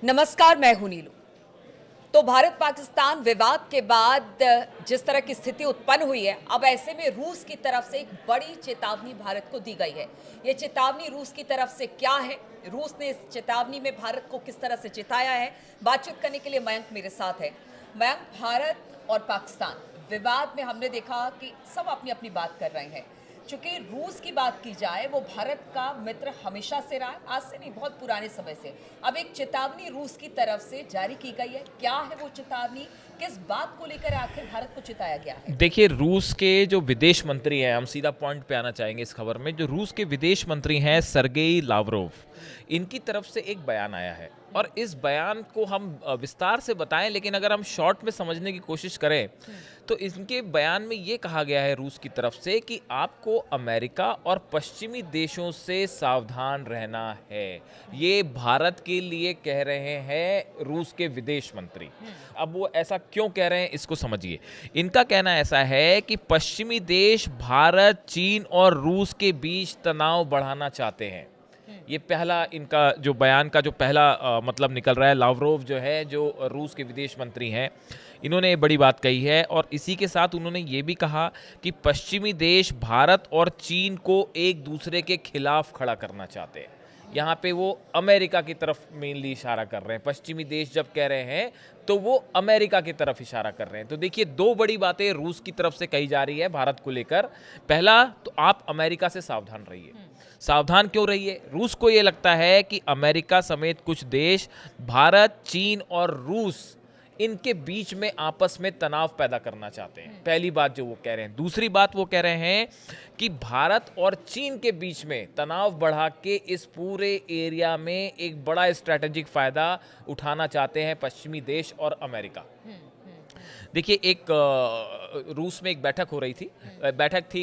नमस्कार, मैं हूं नीलू। तो भारत पाकिस्तान विवाद के बाद जिस तरह की स्थिति उत्पन्न हुई है, अब ऐसे में रूस की तरफ से एक बड़ी चेतावनी भारत को दी गई है। ये चेतावनी रूस की तरफ से क्या है, रूस ने इस चेतावनी में भारत को किस तरह से चिताया है, बातचीत करने के लिए मयंक मेरे साथ है। मयंक, भारत और पाकिस्तान विवाद में हमने देखा कि सब अपनी अपनी बात कर रहे हैं। चूंकि रूस की बात की जाए, वो भारत का मित्र हमेशा से रहा है, आज से नहीं, बहुत पुराने समय से। अब एक चेतावनी रूस की तरफ से जारी की गई है। क्या है वो चेतावनी, किस बात को लेकर आखिर भारत को चिताया गया है? देखिए, रूस के जो विदेश मंत्री हैं, हम सीधा पॉइंट पे आना चाहेंगे इस खबर में। जो रूस के विदेश मंत्री हैं सरगेई लावरोव, इनकी तरफ से एक बयान आया है और इस बयान को हम विस्तार से बताएं, लेकिन अगर हम शॉर्ट में समझने की कोशिश करें तो इनके बयान में ये कहा गया है रूस की तरफ से कि आपको अमेरिका और पश्चिमी देशों से सावधान रहना है। ये भारत के लिए कह रहे हैं रूस के विदेश मंत्री। अब वो ऐसा क्यों कह रहे हैं, इसको समझिए। इनका कहना ऐसा है कि पश्चिमी देश भारत, चीन और रूस के बीच तनाव बढ़ाना चाहते हैं। ये पहला इनका जो बयान का जो पहला मतलब निकल रहा है। लावरोव जो है, जो रूस के विदेश मंत्री हैं, इन्होंने बड़ी बात कही है और इसी के साथ उन्होंने ये भी कहा कि पश्चिमी देश भारत और चीन को एक दूसरे के खिलाफ खड़ा करना चाहते हैं। यहाँ पे वो अमेरिका की तरफ मेनली इशारा कर रहे हैं। पश्चिमी देश जब कह रहे हैं तो वो अमेरिका की तरफ इशारा कर रहे हैं। तो देखिए, दो बड़ी बातें रूस की तरफ से कही जा रही है भारत को लेकर। पहला तो आप अमेरिका से सावधान रहिए। सावधान क्यों रहिए? रूस को ये लगता है कि अमेरिका समेत कुछ देश भारत, चीन और रूस, इनके बीच में आपस में तनाव पैदा करना चाहते हैं। पहली बात जो वो कह रहे हैं। दूसरी बात वो कह रहे हैं कि भारत और चीन के बीच में तनाव बढ़ा के इस पूरे एरिया में एक बड़ा स्ट्रैटेजिक फायदा उठाना चाहते हैं पश्चिमी देश और अमेरिका। देखिए, एक रूस में एक बैठक हो रही थी। बैठक थी,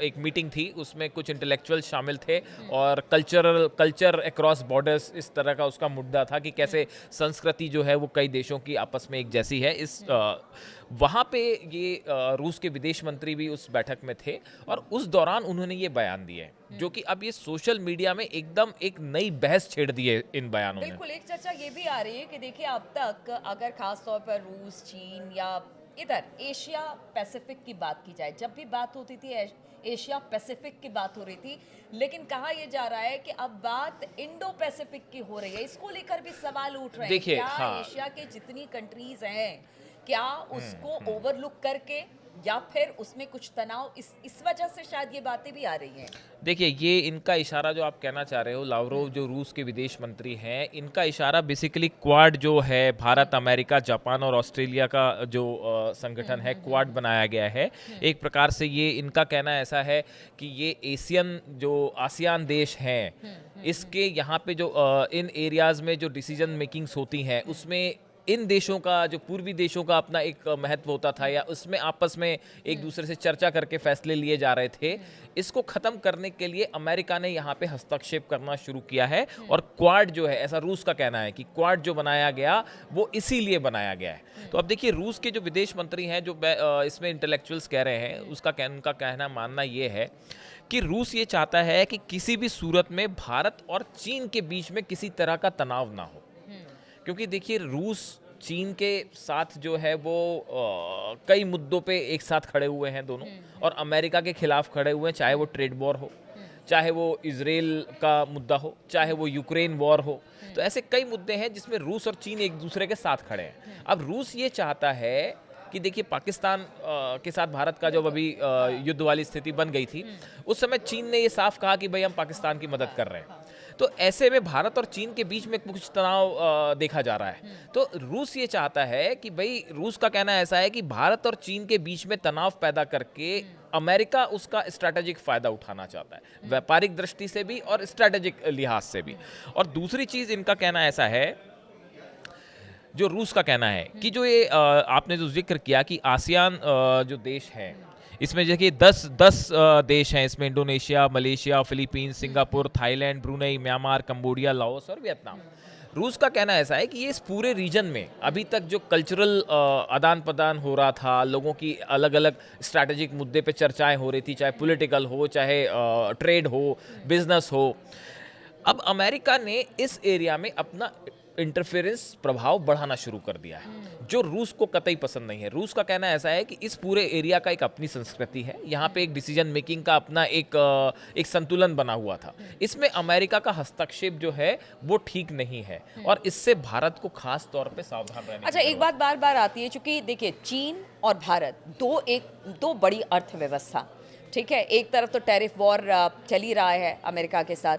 एक मीटिंग थी, उसमें कुछ इंटेलेक्चुअल शामिल थे और कल्चर अक्रॉस बॉर्डर्स, इस तरह का उसका मुद्दा था कि कैसे संस्कृति जो है वो कई देशों की आपस में एक जैसी है। वहाँ पे ये रूस के विदेश मंत्री भी उस बैठक में थे और उस दौरान उन्होंने ये बयान दिए, जो कि अब ये सोशल मीडिया में एकदम एक नई बहस छेड़ दी है इन बयानों ने। बिल्कुल, एक चर्चा ये भी आ रही है कि देखिए, अब तक अगर खास तौर पर रूस, चीन या इधर एशिया पैसिफिक की बात की जाए, जब भी बात होती थी एशिया पैसिफिक की बात हो रही थी, लेकिन कहा यह जा रहा है कि अब बात इंडो पैसिफिक की हो रही है। इसको लेकर भी सवाल उठ रहे हैं। देखिए, क्या हाँ, एशिया के जितनी कंट्रीज हैं, क्या उसको ओवरलुक करके, या फिर उसमें कुछ तनाव, इस वजह से शायद ये बातें भी आ रही हैं? देखिए, ये इनका इशारा जो आप कहना चाह रहे हो, लावरोव जो रूस के विदेश मंत्री हैं, इनका इशारा बेसिकली क्वाड जो है, भारत, अमेरिका, जापान और ऑस्ट्रेलिया का जो संगठन है, क्वाड बनाया गया है। एक प्रकार से ये इनका कहना ऐसा है कि ये एशियन जो आसियान देश हैं, इसके यहाँ पे जो इन एरियाज में जो डिसीजन मेकिंग्स होती हैं, उसमें इन देशों का, जो पूर्वी देशों का अपना एक महत्व होता था, या उसमें आपस में एक दूसरे से चर्चा करके फैसले लिए जा रहे थे। इसको ख़त्म करने के लिए अमेरिका ने यहाँ पे हस्तक्षेप करना शुरू किया है और क्वाड जो है, ऐसा रूस का कहना है कि क्वाड जो बनाया गया वो इसीलिए बनाया गया है। तो अब देखिए, रूस के जो विदेश मंत्री हैं, जो इसमें इंटेलेक्चुअल्स कह रहे हैं, उनका कहना, मानना ये है कि रूस ये चाहता है कि किसी भी सूरत में भारत और चीन के बीच में किसी तरह का तनाव ना हो। क्योंकि देखिए, रूस चीन के साथ जो है वो कई मुद्दों पे एक साथ खड़े हुए हैं दोनों, और अमेरिका के खिलाफ खड़े हुए हैं, चाहे वो ट्रेड वॉर हो, चाहे वो इजराइल का मुद्दा हो, चाहे वो यूक्रेन वॉर हो। तो ऐसे कई मुद्दे हैं जिसमें रूस और चीन एक दूसरे के साथ खड़े हैं। अब रूस ये चाहता है कि देखिए, पाकिस्तान के साथ भारत का जब अभी युद्ध वाली स्थिति बन गई थी, उस समय चीन ने ये साफ कहा कि भाई हम पाकिस्तान की मदद कर रहे हैं। तो ऐसे में भारत और चीन के बीच में कुछ तनाव देखा जा रहा है। तो रूस ये चाहता है कि भाई, रूस का कहना ऐसा है कि भारत और चीन के बीच में तनाव पैदा करके अमेरिका उसका स्ट्रैटेजिक फायदा उठाना चाहता है, व्यापारिक दृष्टि से भी और स्ट्रैटेजिक लिहाज से भी। और दूसरी चीज इनका कहना ऐसा है, जो रूस का कहना है कि जो ये आपने जो जिक्र किया कि आसियान जो देश हैं, इसमें देखिए 10 देश हैं। इसमें Indonesia, Malaysia, Philippines, Singapore, Thailand, Brunei, Myanmar, Cambodia, Laos और वियतनाम। रूस का कहना ऐसा है कि ये इस पूरे रीजन में अभी तक जो कल्चरल आदान प्रदान हो रहा था, लोगों की अलग अलग स्ट्रैटेजिक मुद्दे पे चर्चाएं हो रही थी, चाहे पॉलिटिकल हो, चाहे ट्रेड हो, बिजनेस हो, अब अमेरिका ने इस एरिया में अपना इंटरफेरेंस प्रभाव बढ़ाना शुरू कर दिया है, जो रूस को कतई पसंद नहीं है। रूस का कहना ऐसा है कि इस पूरे एरिया का एक अपनी संस्कृति है, यहाँ पे एक डिसीजन मेकिंग का अपना एक संतुलन बना हुआ था। इसमें अमेरिका का हस्तक्षेप जो है वो ठीक नहीं है और इससे भारत को खास तौर पे सावधान रहने अच्छा, की एक बात बार बार आती है, चूंकि देखिए चीन और भारत दो बड़ी अर्थव्यवस्था, ठीक है, एक तरफ तो टैरिफ वॉर चल ही रहा है अमेरिका के साथ,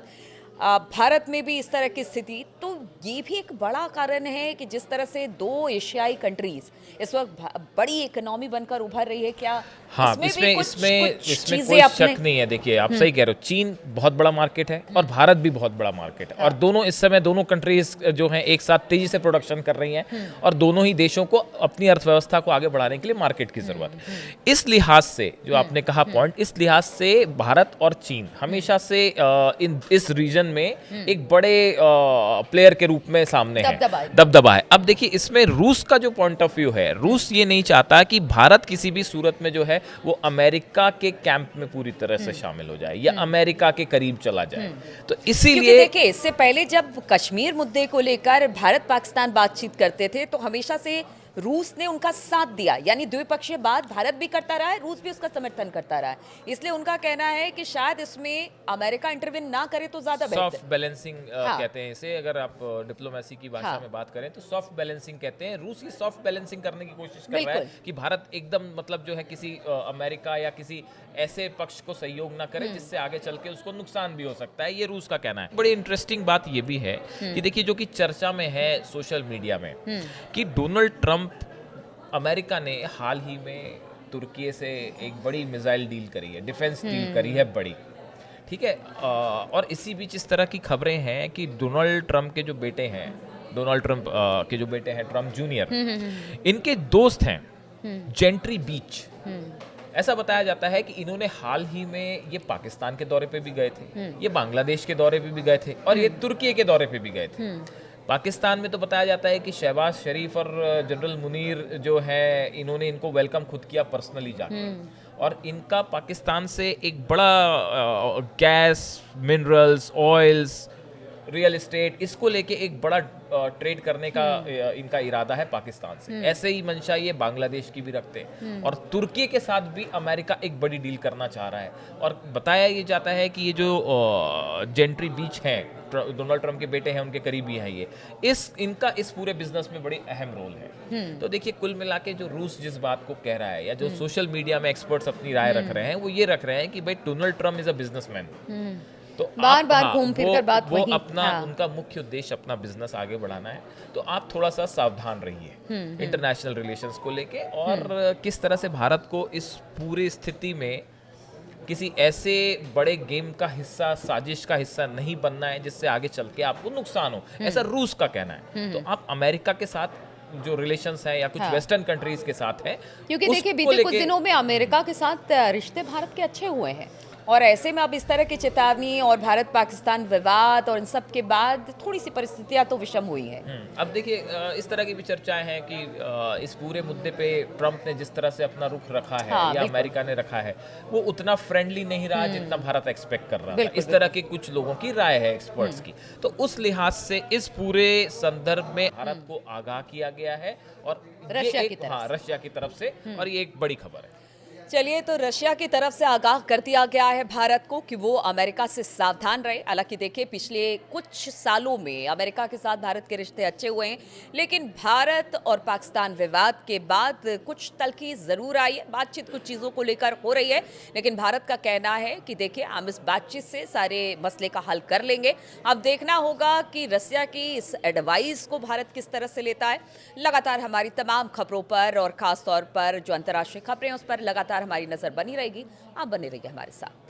भारत में भी इस तरह की स्थिति, तो ये भी एक बड़ा कारण है कि जिस तरह से दो एशियाई कंट्रीज इस वक्त बड़ी इकोनॉमी बनकर उभर रही है। क्या हाँ, इसमें इसमें चीजें कोई अपने शक नहीं है। देखिए, आप सही कह रहे हो, चीन बहुत बड़ा मार्केट है और भारत भी बहुत बड़ा मार्केट है, और दोनों इस समय दोनों कंट्रीज जो हैं एक साथ तेजी से प्रोडक्शन कर रही हैं और दोनों ही देशों को अपनी अर्थव्यवस्था को आगे बढ़ाने के लिए मार्केट की जरूरत है। इस लिहाज से जो आपने कहा पॉइंट, इस लिहाज से भारत और चीन हमेशा से इस रीजन में एक बड़े प्लेयर के रूप में सामने है, दबदबा है। अब देखिए, इसमें रूस का जो पॉइंट ऑफ व्यू है, रूस ये नहीं चाहता कि भारत किसी भी सूरत में जो है वो अमेरिका के कैंप में पूरी तरह से शामिल हो जाए या अमेरिका के करीब चला जाए। तो इसीलिए देखिए, इससे पहले जब कश्मीर मुद्दे को लेकर भारत पाकिस्तान बातचीत करते थे तो हमेशा से रूस ने उनका साथ दिया, यानी द्विपक्षीय बात भारत भी करता रहा है, रूस भी उसका समर्थन करता रहा है। इसलिए उनका कहना है कि शायद इसमें अमेरिका इंटरवेन ना करे तो ज्यादा बेहतर। सॉफ्ट बैलेंसिंग कहते हैं इसे, अगर आप डिप्लोमेसी की भाषा में बात करें तो सॉफ्ट बैलेंसिंग कहते हैं। रूस ये सॉफ्ट बैलेंसिंग करने की कोशिश कर रहा है कि भारत एकदम मतलब जो है किसी अमेरिका या किसी ऐसे पक्ष को सहयोग ना करे जिससे आगे चल के उसको नुकसान भी हो सकता है, ये रूस का कहना है। बड़ी इंटरेस्टिंग बात ये भी है कि देखिए, जो कि चर्चा में है सोशल मीडिया में, कि डोनाल्ड ट्रंप, अमेरिका ने हाल ही में तुर्की से एक बड़ी मिसाइल डील करी है, डिफेंस डील करी है बड़ी, ठीक है। और इसी बीच इस तरह की खबरें हैं कि डोनाल्ड ट्रंप के जो बेटे हैं, ट्रंप जूनियर, इनके दोस्त हैं जेंट्री बीच। ऐसा बताया जाता है कि इन्होंने हाल ही में ये पाकिस्तान के दौरे पे भी गए थे, ये बांग्लादेश के दौरे पे भी गए थे और ये तुर्की के दौरे पे भी गए थे। पाकिस्तान में तो बताया जाता है कि शहबाज शरीफ और जनरल मुनीर जो है, इन्होंने इनको वेलकम खुद किया पर्सनली जाके, और इनका पाकिस्तान से एक बड़ा gas, minerals, oils, real estate, इसको लेके एक बड़ा ट्रेड करने का इनका इरादा है पाकिस्तान से। ऐसे ही मंशा ये बांग्लादेश की भी रखते हैं और तुर्की के साथ भी अमेरिका एक बड़ी डील करना चाह रहा है। और बताया ये जाता है कि ये जो जेंट्री बीच हैं, डोनाल्ड ट्रंप के बेटे हैं, उनके करीबी हैं ये, इनका इस पूरे बिजनेस में बड़ी अहम रोल है। तो देखिए, कुल मिला के जो रूस जिस बात को कह रहा है या जो सोशल मीडिया में एक्सपर्ट्स अपनी राय रख रहे हैं, वो ये रख रहे हैं कि भाई Donald Trump is a businessman, तो बार बार घूम फिर कर बात वो अपना उनका मुख्य उद्देश्य अपना बिजनेस आगे बढ़ाना है। तो आप थोड़ा सा सावधान रहिए इंटरनेशनल रिलेशंस को लेके, और किस तरह से भारत को इस पूरी स्थिति में किसी ऐसे बड़े गेम का हिस्सा, साजिश का हिस्सा नहीं बनना है जिससे आगे चल के आपको नुकसान हो, ऐसा रूस का कहना है। तो आप अमेरिका के साथ जो रिलेशंस हैं या कुछ वेस्टर्न कंट्रीज के साथ हैं, क्योंकि देखिए बीते कुछ दिनों में अमेरिका के साथ रिश्ते भारत के अच्छे हुए हैं, और ऐसे में अब इस तरह की चेतावनी और भारत पाकिस्तान विवाद और इन सब के बाद थोड़ी सी परिस्थितियां तो विषम हुई हैं। अब देखिए, इस तरह की भी चर्चाएं हैं कि इस पूरे मुद्दे पे ट्रंप ने जिस तरह से अपना रुख रखा है या अमेरिका ने रखा है, वो उतना फ्रेंडली नहीं रहा जितना भारत एक्सपेक्ट कर रहा था। इस तरह के कुछ लोगों की राय है, एक्सपर्ट्स की। तो उस लिहाज से इस पूरे संदर्भ में भारत को आगाह किया गया है, और रशिया की तरफ से, और ये एक बड़ी खबर है। चलिए, तो रशिया की तरफ से आगाह कर दिया गया है भारत को कि वो अमेरिका से सावधान रहे। हालांकि देखिए, पिछले कुछ सालों में अमेरिका के साथ भारत के रिश्ते अच्छे हुए हैं, लेकिन भारत और पाकिस्तान विवाद के बाद कुछ तल्खी जरूर आई है, बातचीत कुछ चीज़ों को लेकर हो रही है, लेकिन भारत का कहना है कि देखिए, हम इस बातचीत से सारे मसले का हल कर लेंगे। अब देखना होगा कि रशिया की इस एडवाइस को भारत किस तरह से लेता है। लगातार हमारी तमाम खबरों पर और ख़ास तौर पर जो अंतर्राष्ट्रीय खबरें हैं उस पर लगातार हमारी नजर बनी रहेगी। आप बने रहिए हमारे साथ।